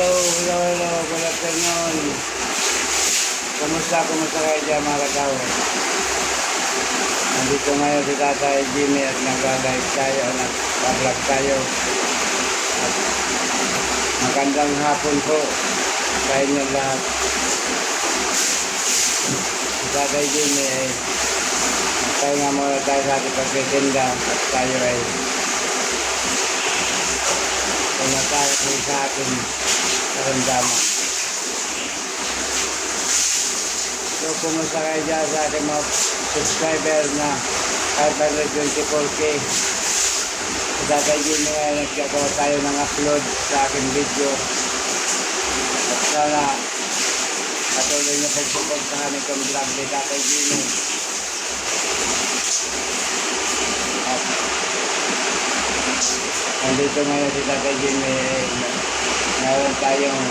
hello, good afternoon. Kumusta kayo dyan mga katawa? Nandito ngayon si Tatay Jimmy at nag-live tayo, nag-vlog tayo. At magandang hapon po sa inyo lahat. Si Tatay Jimmy ay magpahinga muna tayo sa ating pagtitinda at tayo ay tumatay sa ating karamdaman. So, kumusta kayo dyan sa ating mga subscriber na 524K. Si Tatay Jimmy ay nagkagawa tayo ng upload sa aking video. At sana patuloy na pagsuportahan itong vlog ni Tatay Jimmy. At nandito ngayon si Tatay Jimmy, meron tayong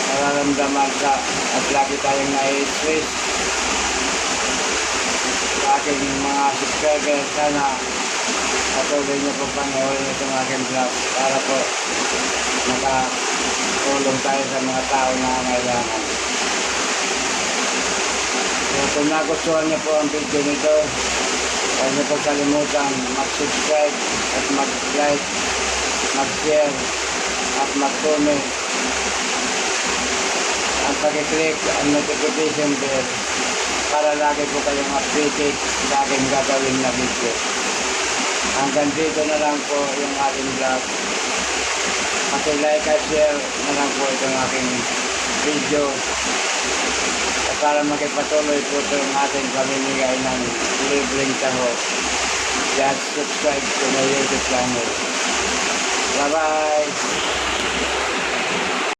nararamdaman at lagi tayong na-stress sa aking mga subscriber. Sana patuloy niyo po panoorin itong aking vlog para po makatulong tayo sa mga tao na kailangan. So, kung nagustuhan niyo po ang video nito, huwag niyo po kalimutan mag-subscribe at mag-like, mag-share at mag-comment at pag-click ang notification bell para lagi po kayong updated sa aking gagawin na video. Hanggang dito na lang po yung aking vlog. Paki-like at share na lang po itong aking video at para magpatuloy po itong ating pamimigay ng libreng taho. Just subscribe to my YouTube channel. Bye-bye!